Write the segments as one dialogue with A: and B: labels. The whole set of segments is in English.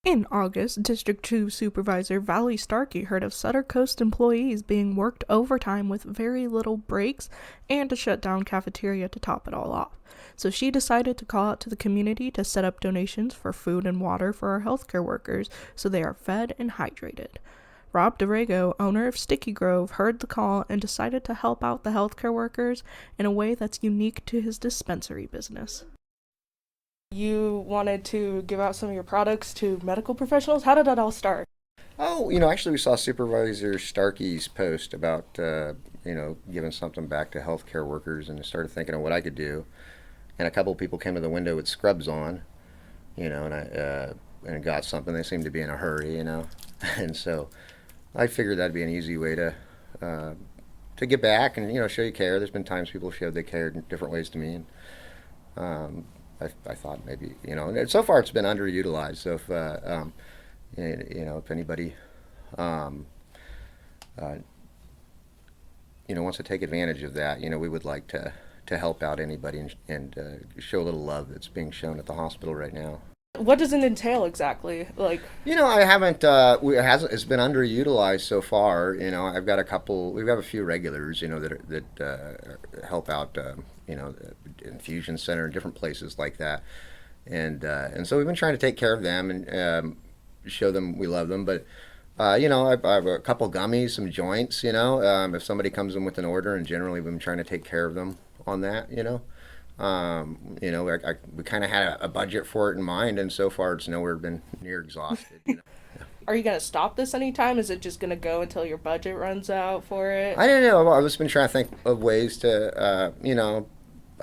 A: In August, District 2 Supervisor Valley Starkey heard of Sutter Coast employees being worked overtime with very little breaks and a shut down cafeteria to top it all off. So she decided to call out to the community to set up donations for food and water for our healthcare workers so they are fed and hydrated. Rob DeRego, owner of Sticky Grove, heard the call and decided to help out the healthcare workers in a way that's unique to his dispensary business. You wanted to give out some of your products to medical professionals. How did that all start?
B: Oh, actually, we saw Supervisor Starkey's post about, giving something back to healthcare workers, and I started thinking of what I could do. And a couple of people came to the window with scrubs on, and got something. They seemed to be in a hurry, and so I figured that'd be an easy way to get back and show you care. There's been times people showed they cared in different ways to me, and I thought maybe and so far it's been underutilized. So if anybody wants to take advantage of that, we would like to help out anybody and show a little love that's being shown at the hospital right now.
A: What does it entail exactly?
B: I haven't. It's been underutilized so far. I've got a couple. We've got a few regulars. That help out. The infusion center and different places like that, and so we've been trying to take care of them and show them we love them. But I have a couple gummies, some joints. If somebody comes in with an order, and generally we've been trying to take care of them on that. We kind of had a budget for it in mind, and so far it's nowhere been near exhausted.
A: Are you going to stop this anytime? Is it just going to go until your budget runs out for it?
B: I don't know. I've just been trying to think of ways to,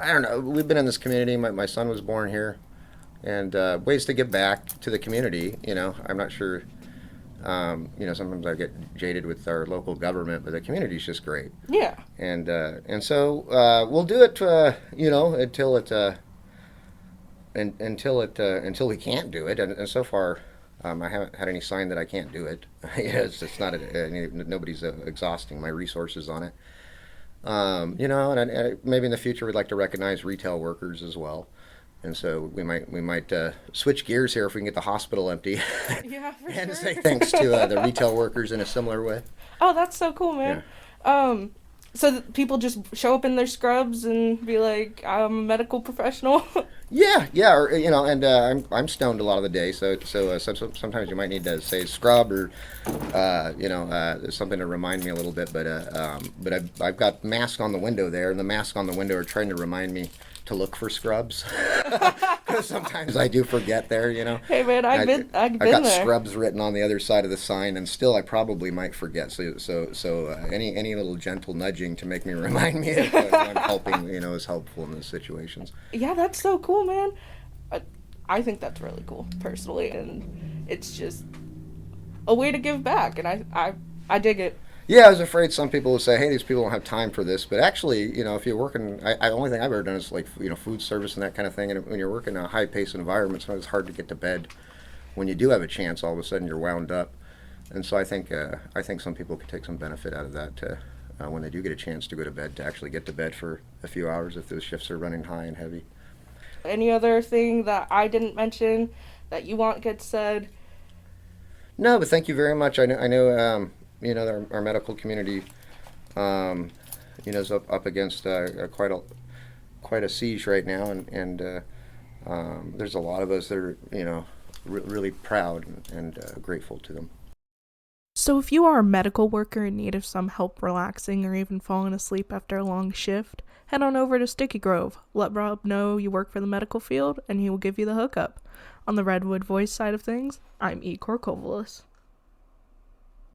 B: I don't know. We've been in this community. My son was born here, and ways to give back to the community. I'm not sure. Sometimes I get jaded with our local government, but the community's just great.
A: Yeah.
B: And so we'll do it, until we can't do it. And so far, I haven't had any sign that I can't do it. It's not nobody's exhausting my resources on it. And maybe in the future we'd like to recognize retail workers as well. And so we might switch gears here if we can get the hospital empty.
A: Yeah, for
B: and
A: sure.
B: say thanks to the retail workers in a similar way.
A: Oh, that's so cool, man.
B: Yeah.
A: So people just show up in their scrubs and be like, "I'm a medical professional."
B: Yeah, or, and I'm stoned a lot of the day, so sometimes you might need to say scrub or there's something to remind me a little bit. But I've got mask on the window there, and the mask on the window are trying to remind me to look for scrubs. Because sometimes I do forget there.
A: Hey man, I've been
B: I've got
A: there.
B: scrubs written on the other side of the sign, and still I probably might forget. So any little gentle nudging to make me remind me of when I'm helping, is helpful in those situations.
A: Yeah, that's so cool, man. I think that's really cool, personally, and it's just a way to give back, and I dig it.
B: Yeah, I was afraid some people would say, "Hey, these people don't have time for this." But actually, if you're working, the only thing I've ever done is like food service and that kind of thing. And when you're working in a high-paced environment, sometimes it's hard to get to bed. When you do have a chance, all of a sudden you're wound up. And so I think some people could take some benefit out of that when they do get a chance to go to bed, to actually get to bed for a few hours if those shifts are running high and heavy.
A: Any other thing that I didn't mention that you want gets said?
B: No, but thank you very much. I know. Our medical community, is up against quite a siege right now, and there's a lot of us that are, really proud and grateful to them.
A: So if you are a medical worker in need of some help relaxing or even falling asleep after a long shift, head on over to Sticky Grove. Let Rob know you work for the medical field, and he will give you the hookup. On the Redwood Voice side of things, I'm E. Corcovalis.